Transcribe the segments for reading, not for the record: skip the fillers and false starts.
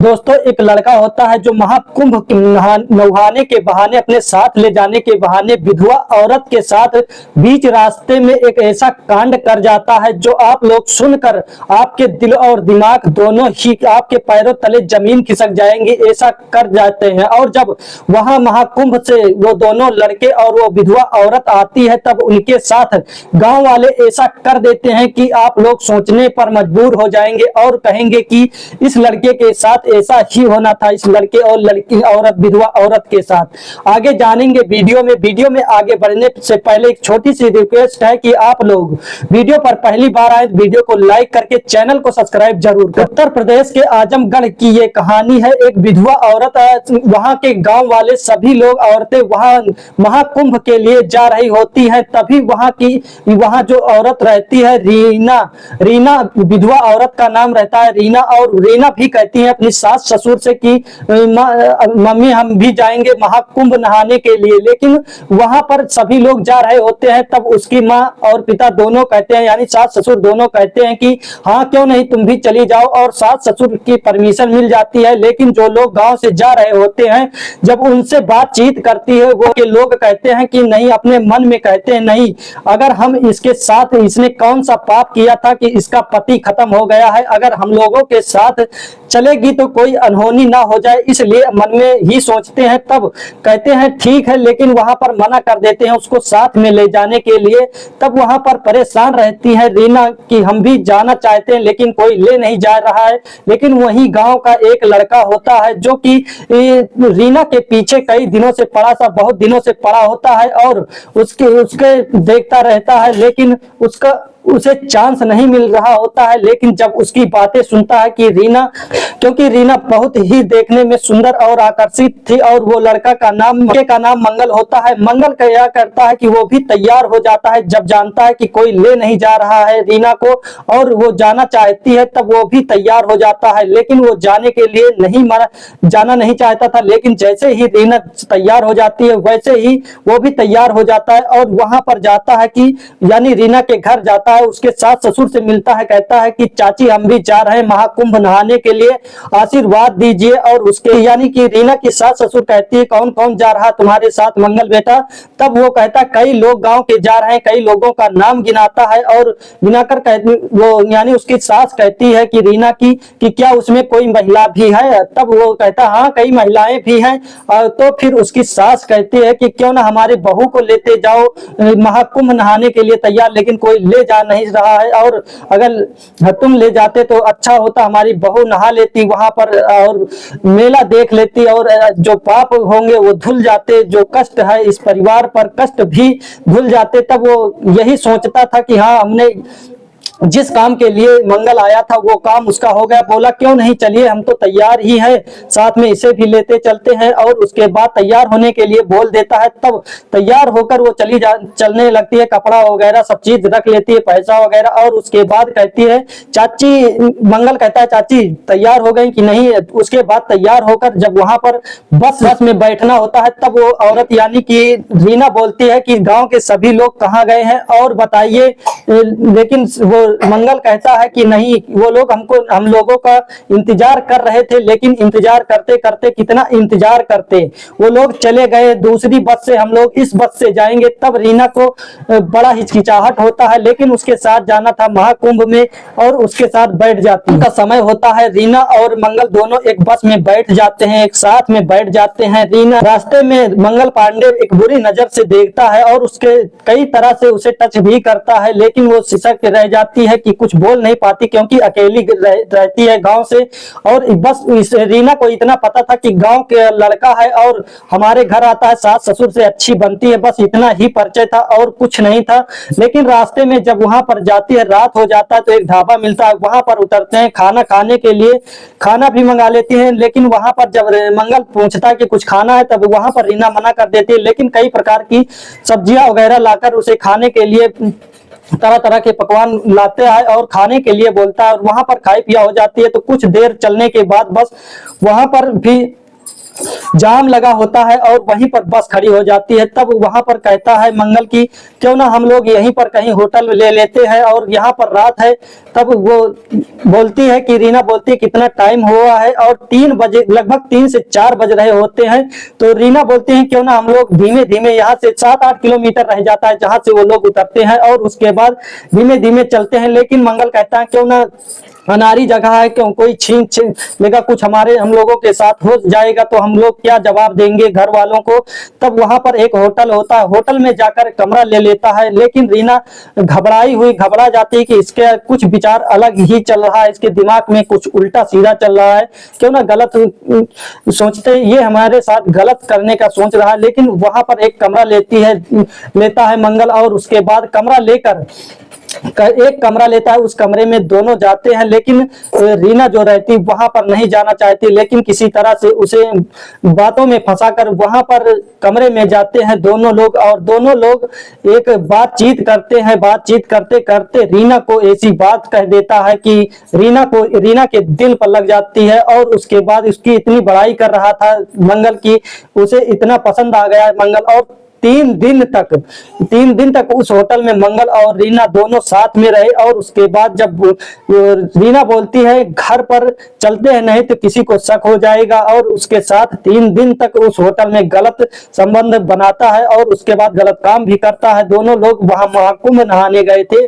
दोस्तों, एक लड़का होता है जो महाकुंभ नहाने के बहाने, अपने साथ ले जाने के बहाने विधवा औरत के साथ बीच रास्ते में एक ऐसा कांड कर जाता है जो आप लोग सुनकर आपके दिल और दिमाग दोनों ही आपके पैरों तले जमीन खिसक जाएंगे। ऐसा कर जाते हैं और जब वहां महाकुंभ से वो दोनों लड़के और वो विधवा औरत आती है तब उनके साथ गांव वाले ऐसा कर देते हैं कि आप लोग सोचने पर मजबूर हो जाएंगे और कहेंगे कि इस लड़के के साथ ऐसा ही होना था, इस लड़के और लड़की औरत विधवा औरत के साथ। आगे जानेंगे वीडियो में आगे बढ़ने से पहले एक छोटी सी रिक्वेस्ट है कि आप लोग वीडियो पर पहली बार आए वीडियो को लाइक करके चैनल को सब्सक्राइब जरूर करें। उत्तर प्रदेश के आजमगढ़ की ये कहानी है। एक विधवा औरत, वहां के गांव वाले सभी लोग, औरतें वहां महाकुंभ के लिए जा रही होती है। तभी वहां जो औरत रहती है रीना विधवा औरत का नाम रहता है रीना, और रीना भी कहती है अपनी सास ससुर से कि मम्मी हम भी जाएंगे महाकुंभ नहाने के लिए। लेकिन वहां पर सभी लोग जा रहे होते हैं तब उसकी माँ और पिता दोनों कहते हैं, यानी सास ससुर दोनों कहते हैं कि हाँ क्यों नहीं, तुम भी चली जाओ। और सास ससुर की परमिशन मिल जाती है। लेकिन जो लोग गांव से जा रहे होते हैं जब उनसे बातचीत करती है वो के लोग कहते हैं कि नहीं, अपने मन में कहते हैं नहीं, अगर हम इसके साथ, इसने कौन सा पाप किया था कि इसका पति खत्म हो गया है, अगर हम लोगों के साथ चलेगी तो कोई अनहोनी ना हो जाए, इसलिए मन में ही सोचते हैं। तब कहते हैं ठीक है, लेकिन वहां पर मना कर देते हैं उसको साथ में ले जाने के लिए। तब वहां पर परेशान रहती है रीना कि हम भी जाना चाहते हैं लेकिन कोई ले नहीं जा रहा है। लेकिन वही गांव का एक लड़का होता है जो कि रीना के पीछे कई दिनों से बहुत दिनों से पड़ा होता है और उसके देखता रहता है, लेकिन उसे चांस नहीं मिल रहा होता है। लेकिन जब उसकी बातें सुनता है कि क्योंकि रीना बहुत ही देखने में सुंदर और आकर्षित थी और वो लड़का का नाम मंगल होता है। मंगल क्या करता है कि वो भी तैयार हो जाता है जब जानता है कि कोई ले नहीं जा रहा है रीना को और वो जाना चाहती है, तब वो भी तैयार हो जाता है। लेकिन वो जाने के लिए जाना नहीं चाहता था। लेकिन जैसे ही रीना तैयार हो जाती है वैसे ही वो भी तैयार हो जाता है और वहां पर जाता है कि यानी रीना के घर जाता है, उसके सास ससुर से मिलता है, कहता है कि चाची हम भी जा रहे हैं महाकुंभ नहाने के लिए, आशीर्वाद दीजिए। और उसके यानी कि रीना की सास ससुर कहती है कौन कौन जा रहा तुम्हारे साथ मंगल बेटा? तब वो कहता कई लोग गांव के जा रहे हैं, कई लोगों का नाम गिनाता है और गिनाकर वो यानी उसकी सास कहती है कि रीना की कि क्या उसमें कोई महिला भी है? तब वो कहता हाँ कई महिलाएं भी हैं। तो फिर उसकी सास कहती है कि क्यों ना हमारे बहू को लेते जाओ महाकुंभ नहाने के लिए तैयार, लेकिन कोई ले जा नहीं रहा है, और अगर तुम ले जाते तो अच्छा होता, हमारी बहू नहा लेती वहां पर और मेला देख लेती और जो पाप होंगे वो धुल जाते, जो कष्ट है इस परिवार पर कष्ट भी धुल जाते। तब वो यही सोचता था कि हाँ हमने जिस काम के लिए मंगल आया था वो काम उसका हो गया। बोला क्यों नहीं, चलिए हम तो तैयार ही है, साथ में इसे भी लेते चलते हैं। और उसके बाद तैयार होने के लिए बोल देता है। तब तैयार होकर वो चलने लगती है, कपड़ा वगैरह सब चीज रख लेती है, पैसा वगैरह। और उसके बाद कहती है चाची, मंगल कहता है चाची तैयार हो गई कि नहीं? उसके बाद तैयार होकर जब वहां पर बस में बैठना होता है तब वो औरत यानी कि रीना बोलती है कि गाँव के सभी लोग कहाँ गए हैं और बताइए। लेकिन वो मंगल कहता है कि नहीं, वो लोग हम लोगों का इंतजार कर रहे थे, लेकिन इंतजार करते करते कितना इंतजार करते, वो लोग चले गए दूसरी बस से, हम लोग इस बस से जाएंगे। तब रीना को बड़ा हिचकिचाहट होता है, लेकिन उसके साथ जाना था महाकुंभ में और उसके साथ बैठ जाती है। समय होता है, रीना और मंगल दोनों एक बस में बैठ जाते हैं, एक साथ में बैठ जाते हैं। रीना रास्ते में मंगल पांडे एक बुरी नजर से देखता है और उसके कई तरह से उसे टच भी करता है, लेकिन वो सिसक रह जाती है कि कुछ बोल नहीं पाती क्योंकि अकेली रहती है गांव से। और बस इस रीना को इतना पता था कि गांव के लड़का है और हमारे घर आता है, सास ससुर से अच्छी बनती है, बस इतना ही परिचय था और कुछ नहीं था। लेकिन रास्ते में जब वहां पर जाती है, रात हो जाता है तो एक ढाबा मिलता है, वहां पर उतरते हैं खाना खाने के लिए, खाना भी मंगा लेती है। लेकिन वहां पर जब मंगल पूछता है कि कुछ खाना है तब वहां पर रीना मना कर देती है। लेकिन कई प्रकार की सब्जियां वगैरह लाकर उसे खाने के लिए, तरह तरह के पकवान लाते हैं और खाने के लिए बोलता है और वहां पर खाई पिया हो जाती है। तो कुछ देर चलने के बाद बस वहां पर भी जाम लगा होता है और वहीं पर बस खड़ी हो जाती है। तब वहां पर कहता है मंगल की क्यों ना हम लोग यहीं पर कहीं होटल ले लेते हैं और यहाँ पर रात है। तब वो बोलती है कि रीना बोलती है कितना टाइम हुआ है और 3 बजे, लगभग 3 से 4 बज रहे होते हैं। तो रीना बोलती है क्यों ना हम लोग धीमे धीमे यहाँ से 7-8 किलोमीटर रह जाता है जहां से वो लोग उतरते हैं और उसके बाद धीमे धीमे चलते हैं। लेकिन मंगल कहता है क्यों ना अनारी जगह है, क्यों कोई छीन लेगा, कुछ हम लोगों के साथ हो जाएगा तो हम लोग क्या जवाब देंगे घर वालों को। तब वहां पर एक होटल होता है, होटल में जाकर कमरा ले लेता है। लेकिन रीना घबरा जाती है कि इसके कुछ विचार अलग ही चल रहा है, इसके दिमाग में कुछ उल्टा सीधा चल रहा है, क्यों ना गलत सोचते ये हमारे साथ गलत करने का सोच रहा है। लेकिन वहां पर एक कमरा लेता है मंगल और उसके बाद कमरा लेकर एक कमरा लेता है। उस कमरे में दोनों जाते हैं, लेकिन रीना जो रहती वहां पर नहीं जाना चाहती, लेकिन किसी तरह से उसे बातों में फंसाकर वहां पर कमरे में जाते हैं दोनों लोग। और दोनों लोग एक बातचीत करते हैं। बातचीत करते करते रीना को ऐसी बात कह देता है कि रीना के दिल पर लग जाती है। और उसके बाद उसकी इतनी बड़ाई कर रहा था मंगल की, उसे इतना पसंद आ गया मंगल। और 3 दिन तक उस होटल में मंगल और रीना दोनों साथ में रहे। और उसके बाद जब रीना बोलती है घर पर चलते हैं नहीं तो किसी को शक हो जाएगा, और उसके साथ 3 दिन तक उस होटल में गलत संबंध बनाता है और उसके बाद गलत काम भी करता है। दोनों लोग वहां महाकुंभ नहाने गए थे,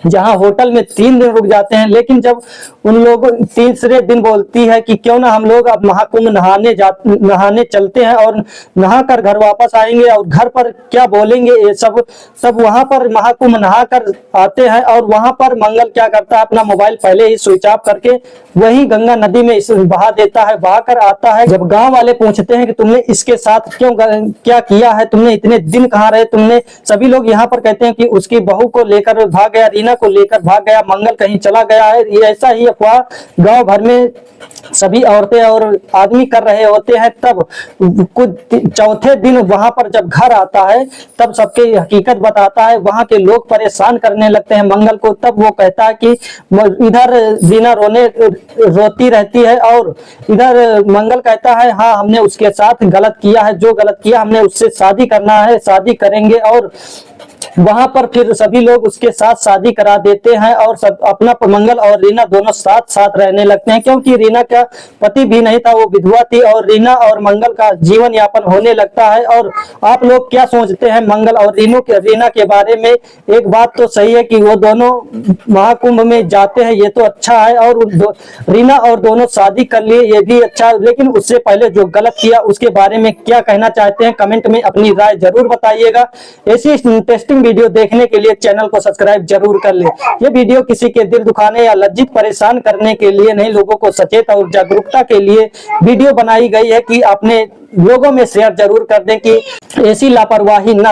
जहां होटल में 3 दिन रुक जाते हैं। लेकिन जब उन लोगों तीसरे दिन बोलती है कि क्यों ना हम लोग अब महाकुंभ नहाने चलते हैं और नहाकर घर वापस आएंगे और घर पर क्या बोलेंगे ये सब। तब वहां पर महाकुंभ नहाकर आते हैं और वहां पर मंगल क्या करता है, अपना मोबाइल पहले ही स्विच ऑफ करके वही गंगा नदी में बहा देता है। बहा कर आता है, जब गांव वाले पूछते हैं कि तुमने इसके साथ क्या किया है, तुमने इतने दिन कहाँ रहे, तुमने सभी लोग यहाँ पर कहते हैं कि उसकी बहू को लेकर भाग गया, रीना को लेकर भाग गया, मंगल कहीं चला गया है। ये ऐसा ही अफवाह गांव भर में सभी औरतें और आदमी कर रहे होते हैं। तब कुछ चौथे दिन वहां पर जब घर आता है तब सबके हकीकत बताता है। वहां के लोग परेशान करने लगते हैं मंगल को। तब वो कहता है कि इधर रीना रोती रहती है और इधर मंगल कहता है हाँ हमने उसके साथ गलत किया है, जो गलत किया हमने उससे शादी करना है, शादी करेंगे। और वहां पर फिर सभी लोग उसके साथ शादी करा देते हैं और सब अपना मंगल और रीना दोनों साथ साथ रहने लगते हैं, क्योंकि रीना का पति भी नहीं था, वो विधवा थी और रीना और मंगल का जीवन यापन होने लगता है। और आप लोग क्या सोचते हैं मंगल और रीना के बारे में? एक बात तो सही है कि वो दोनों महाकुंभ में जाते हैं, ये तो अच्छा है, और रीना और दोनों शादी कर लिए, ये भी अच्छा है। लेकिन उससे पहले जो गलत किया उसके बारे में क्या कहना चाहते हैं, कमेंट में अपनी राय जरूर बताइएगा। ऐसी इंटरेस्टिंग वीडियो देखने के लिए चैनल को सब्सक्राइब जरूर कर ले। ये वीडियो किसी के दिल दुखाने या लज्जित परेशान करने के लिए नहीं, लोगों को सचेत और जागरूकता के लिए वीडियो बनाई गई है कि अपने लोगों में शेयर जरूर कर दें कि ऐसी लापरवाही न